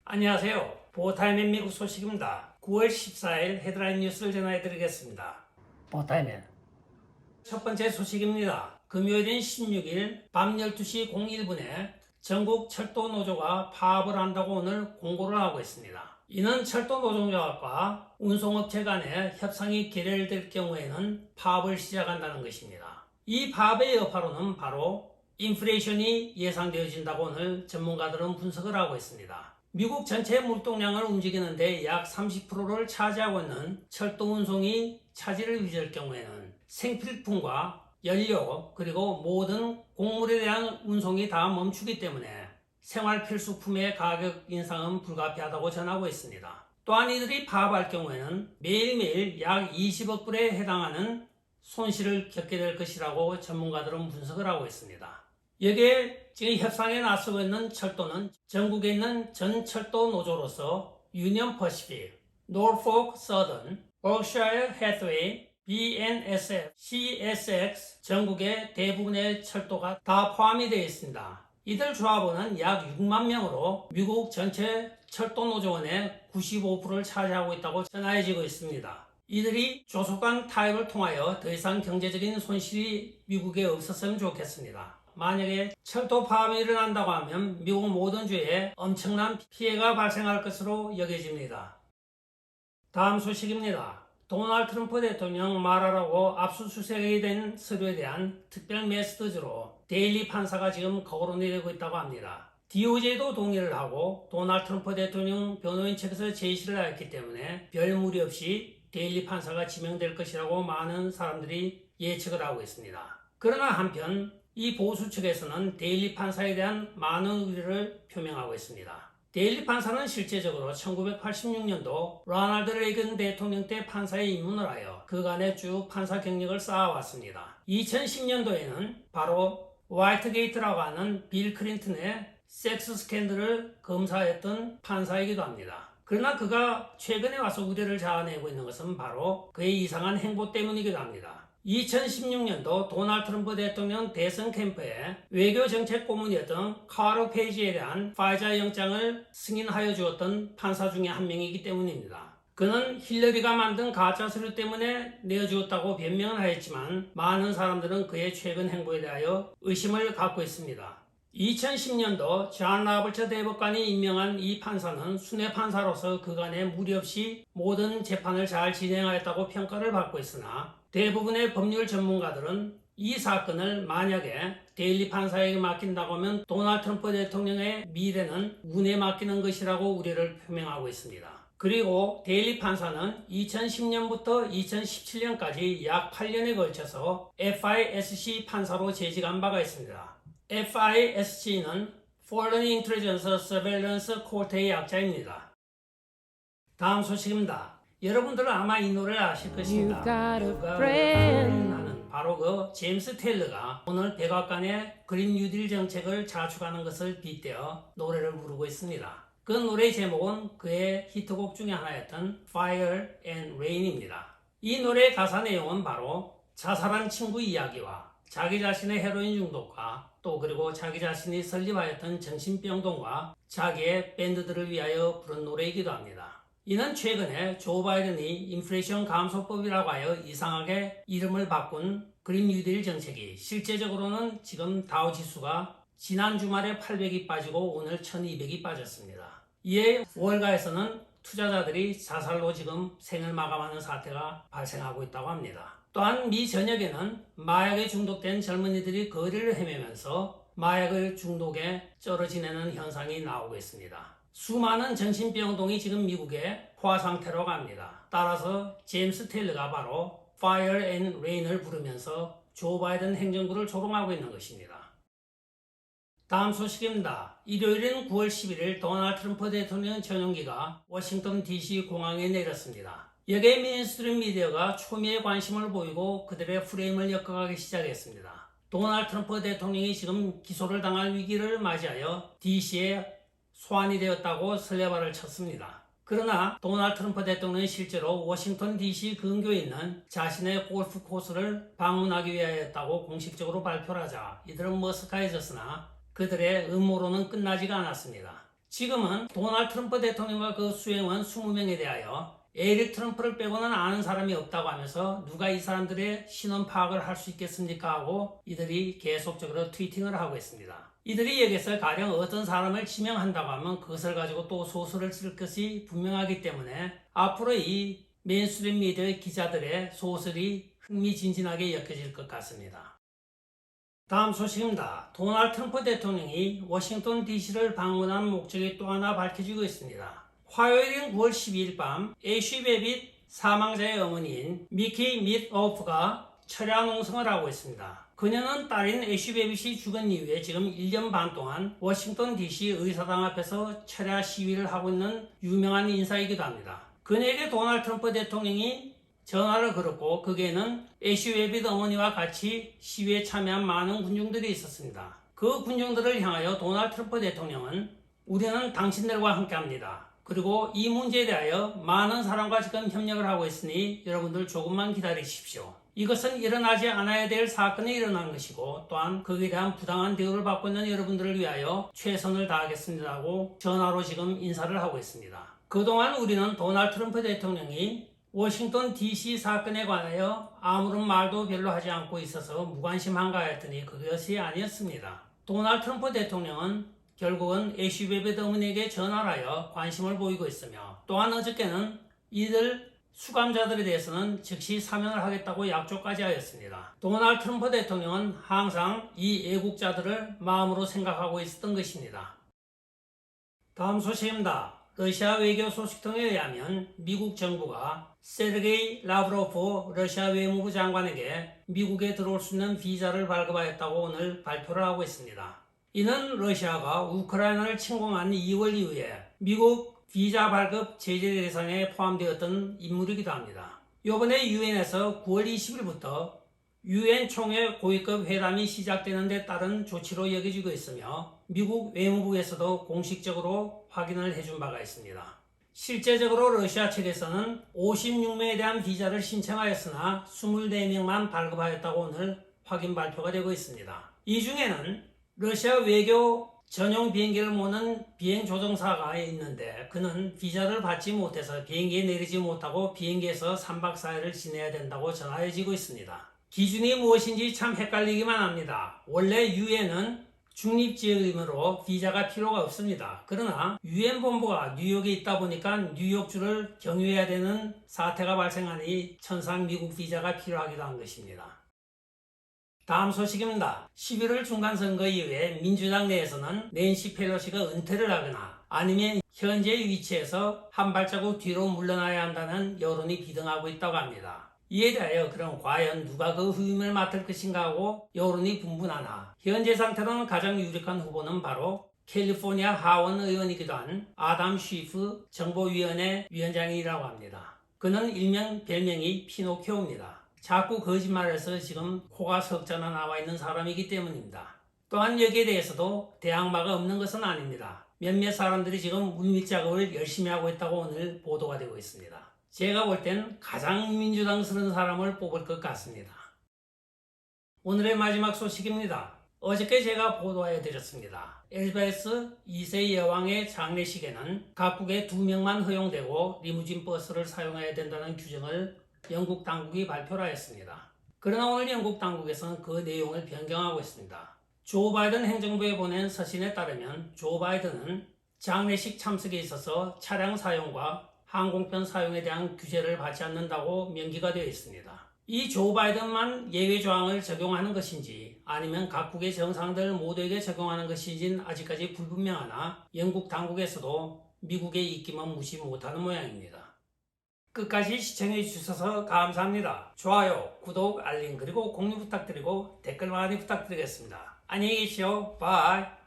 안녕하세요. 보타임의 미국 소식입니다. 9월 14일 헤드라인 뉴스를 전해드리겠습니다. 보타임의 첫 번째 소식입니다. 금요일인 16일 밤 12시 01분에 전국 철도 노조가 파업을 한다고 오늘 공고를 하고 있습니다. 이는 철도 노동조합과 운송업체 간의 협상이 결렬될 경우에는 파업을 시작한다는 것입니다. 이 파업의 여파로는 바로 인플레이션이 예상되어진다고 오늘 전문가들은 분석을 하고 있습니다. 미국 전체 물동량을 움직이는데 약 30%를 차지하고 있는 철도 운송이 차질을 빚을 경우에는 생필품과 연료 그리고 모든 곡물에 대한 운송이 다 멈추기 때문에 생활 필수품의 가격 인상은 불가피하다고 전하고 있습니다. 또한 이들이 파업할 경우에는 매일매일 약 20억 불에 해당하는 손실을 겪게 될 것이라고 전문가들은 분석을 하고 있습니다. 여기에 지금 협상에 나서고 있는 철도는 전국에 있는 전 철도 노조로서 유니언 퍼시픽, 노르포크 서던, 버크셔일 해서웨이, BNSF, CSX 전국의 대부분의 철도가 다 포함이 되어 있습니다. 이들 조합원은 약 6만 명으로 미국 전체 철도 노조원의 95%를 차지하고 있다고 전해지고 있습니다. 이들이 조속한 타협을 통하여 더 이상 경제적인 손실이 미국에 없었으면 좋겠습니다. 만약에 철도 파업이 일어난다고 하면 미국 모든 주에 엄청난 피해가 발생할 것으로 여겨집니다. 다음 소식입니다. 도널드 트럼프 대통령 말하라고 압수수색이 된 서류에 대한 특별 메시지로 데일리 판사가 지금 거론되고 있다고 합니다. DOJ도 동의를 하고 도널드 트럼프 대통령 변호인 측에서 제시를 하였기 때문에 별 무리 없이 데일리 판사가 지명될 것이라고 많은 사람들이 예측을 하고 있습니다. 그러나 한편 이 보수 측에서는 데일리 판사에 대한 많은 우려를 표명하고 있습니다. 데일리 판사는 실제적으로 1986년도 로널드 레이건 대통령 때 판사에 입문을 하여 그간의 쭉 판사 경력을 쌓아왔습니다. 2010년도에는 바로 화이트게이트라고 하는 빌 클린턴의 섹스 스캔들을 검사했던 판사이기도 합니다. 그러나 그가 최근에 와서 우려를 자아내고 있는 것은 바로 그의 이상한 행보 때문이기도 합니다. 2016년도 도널드 트럼프 대통령 대선 캠프에 외교정책 고문이었던 카로 페이지에 대한 파이자 영장을 승인하여 주었던 판사 중에 한 명이기 때문입니다. 그는 힐러리가 만든 가짜 서류 때문에 내어주었다고 변명을 하였지만 많은 사람들은 그의 최근 행보에 대하여 의심을 갖고 있습니다. 2010년도 존 라버처 대법관이 임명한 이 판사는 순회 판사로서 그간에 무리 없이 모든 재판을 잘 진행하였다고 평가를 받고 있으나 대부분의 법률 전문가들은 이 사건을 만약에 데일리 판사에게 맡긴다고 하면 도널드 트럼프 대통령의 미래는 운에 맡기는 것이라고 우려를 표명하고 있습니다. 그리고 데일리 판사는 2010년부터 2017년까지 약 8년에 걸쳐서 FISC 판사로 재직한 바가 있습니다. FISC는 Foreign Intelligence Surveillance Court의 약자입니다. 다음 소식입니다. 여러분들은 아마 이 노래를 아실 것입니다. 하는 바로 그 제임스 테일러가 오늘 백악관의 그린 뉴딜 정책을 자축하는 것을 빗대어 노래를 부르고 있습니다. 그 노래의 제목은 그의 히트곡 중에 하나였던 Fire and Rain입니다. 이 노래의 가사 내용은 바로 자살한 친구 이야기와 자기 자신의 헤로인 중독과 또 그리고 자기 자신이 설립하였던 정신병동과 자기의 밴드들을 위하여 부른 노래이기도 합니다. 이는 최근에 조 바이든이 인플레이션 감소법이라고 하여 이상하게 이름을 바꾼 그린 뉴딜 정책이 실제적으로는 지금 다우 지수가 지난 주말에 800이 빠지고 오늘 1200이 빠졌습니다. 이에 월가에서는 투자자들이 자살로 지금 생을 마감하는 사태가 발생하고 있다고 합니다. 또한 미 전역에는 마약에 중독된 젊은이들이 거리를 헤매면서 마약을 중독에 쩔어 지내는 현상이 나오고 있습니다. 수많은 정신병동이 지금 미국에 포화 상태로 갑니다. 따라서 제임스 테일러가 바로 Fire and Rain을 부르면서 조 바이든 행정부를 조롱하고 있는 것입니다. 다음 소식입니다. 일요일인 9월 11일 도널드 트럼프 대통령 전용기가 워싱턴 DC 공항에 내렸습니다. 여기에 메인스트림 미디어가 초미의 관심을 보이고 그들의 프레임을 엮어가기 시작했습니다. 도널드 트럼프 대통령이 지금 기소를 당할 위기를 맞이하여 DC에 소환이 되었다고 설레발을 쳤습니다. 그러나 도널드 트럼프 대통령이 실제로 워싱턴 DC 근교에 있는 자신의 골프 코스를 방문하기 위하였다고 공식적으로 발표를 하자 이들은 머쓱해졌으나 그들의 음모론은 끝나지가 않았습니다. 지금은 도널드 트럼프 대통령과 그 수행원 20명에 대하여 에릭 트럼프를 빼고는 아는 사람이 없다고 하면서 누가 이 사람들의 신원 파악을 할 수 있겠습니까 하고 이들이 계속적으로 트위팅을 하고 있습니다. 이들이 여기서 가령 어떤 사람을 지명한다고 하면 그것을 가지고 또 소설을 쓸 것이 분명하기 때문에 앞으로 이 메인스트림 미디어 기자들의 소설이 흥미진진하게 엮여질 것 같습니다. 다음 소식입니다. 도널드 트럼프 대통령이 워싱턴 DC를 방문한 목적이 또 하나 밝혀지고 있습니다. 화요일인 9월 12일 밤 애쉬 베빗 사망자의 어머니인 미키 밋오프가 철야 농성을 하고 있습니다. 그녀는 딸인 애쉬 베빗이 죽은 이후에 지금 1년 반 동안 워싱턴 DC 의사당 앞에서 철야 시위를 하고 있는 유명한 인사이기도 합니다. 그녀에게 도널드 트럼프 대통령이 전화를 걸었고 거기에는 애쉬 베빗 어머니와 같이 시위에 참여한 많은 군중들이 있었습니다. 그 군중들을 향하여 도널드 트럼프 대통령은 우리는 당신들과 함께합니다. 그리고 이 문제에 대하여 많은 사람과 지금 협력을 하고 있으니 여러분들 조금만 기다리십시오. 이것은 일어나지 않아야 될 사건이 일어난 것이고 또한 거기에 대한 부당한 대우를 받고 있는 여러분들을 위하여 최선을 다하겠습니다고 전화로 지금 인사를 하고 있습니다. 그동안 우리는 도널드 트럼프 대통령이 워싱턴 DC 사건에 관하여 아무런 말도 별로 하지 않고 있어서 무관심한가 했더니 그것이 아니었습니다. 도널드 트럼프 대통령은 결국은 애쉬 베빗 어머니에게 전화를 하여 관심을 보이고 있으며 또한 어저께는 이들 수감자들에 대해서는 즉시 사면을 하겠다고 약속까지 하였습니다. 도널드 트럼프 대통령은 항상 이 애국자들을 마음으로 생각하고 있었던 것입니다. 다음 소식입니다. 러시아 외교 소식통에 의하면 미국 정부가 세르게이 라브로프 러시아 외무부 장관에게 미국에 들어올 수 있는 비자를 발급하였다고 오늘 발표를 하고 있습니다. 이는 러시아가 우크라이나를 침공한 2월 이후에 미국 비자 발급 제재 대상에 포함되었던 인물이기도 합니다. 이번에 유엔에서 9월 20일부터 유엔 총회 고위급 회담이 시작되는 데 따른 조치로 여겨지고 있으며 미국 외무부에서도 공식적으로 확인을 해준 바가 있습니다. 실제적으로 러시아 측에서는 56명에 대한 비자를 신청하였으나 24명만 발급하였다고 오늘 확인 발표가 되고 있습니다. 이 중에는 러시아 외교 전용 비행기를 모는 비행 조종사가 있는데 그는 비자를 받지 못해서 비행기에 내리지 못하고 비행기에서 3박 4일을 지내야 된다고 전하여지고 있습니다. 기준이 무엇인지 참 헷갈리기만 합니다. 원래 유엔은 중립지역이므로 비자가 필요가 없습니다. 그러나 유엔 본부가 뉴욕에 있다 보니까 뉴욕주를 경유해야 되는 사태가 발생하니 천상 미국 비자가 필요하기도 한 것입니다. 다음 소식입니다. 11월 중간선거 이후에 민주당 내에서는 낸시 펠로시가 은퇴를 하거나 아니면 현재 위치에서 한 발자국 뒤로 물러나야 한다는 여론이 비등하고 있다고 합니다. 이에 대하여 그럼 과연 누가 그 후임을 맡을 것인가 하고 여론이 분분하나 현재 상태로는 가장 유력한 후보는 바로 캘리포니아 하원 의원이기도 한 아담 쉬프 정보위원회 위원장이라고 합니다. 그는 일명 별명이 피노키오입니다. 자꾸 거짓말해서 지금 코가 석자나 나와 있는 사람이기 때문입니다. 또한 여기에 대해서도 대항마가 없는 것은 아닙니다. 몇몇 사람들이 지금 물밑 작업을 열심히 하고 있다고 오늘 보도가 되고 있습니다. 제가 볼 땐 가장 민주당스러운 사람을 뽑을 것 같습니다. 오늘의 마지막 소식입니다. 어저께 제가 보도해 드렸습니다. 엘리자베스 2세 여왕의 장례식에는 각국에 2명만 허용되고 리무진 버스를 사용해야 된다는 규정을 영국 당국이 발표를 하였습니다. 그러나 오늘 영국 당국에서는 그 내용을 변경하고 있습니다. 조 바이든 행정부에 보낸 서신에 따르면 조 바이든은 장례식 참석에 있어서 차량 사용과 항공편 사용에 대한 규제를 받지 않는다고 명기가 되어 있습니다. 이 조 바이든만 예외 조항을 적용하는 것인지 아니면 각국의 정상들 모두에게 적용하는 것인지는 아직까지 불분명하나 영국 당국에서도 미국의 입김은 무시 못하는 모양입니다. 끝까지 시청해 주셔서 감사합니다. 좋아요, 구독, 알림 그리고 공유 부탁드리고 댓글 많이 부탁드리겠습니다. 안녕히 계십시오. 바이.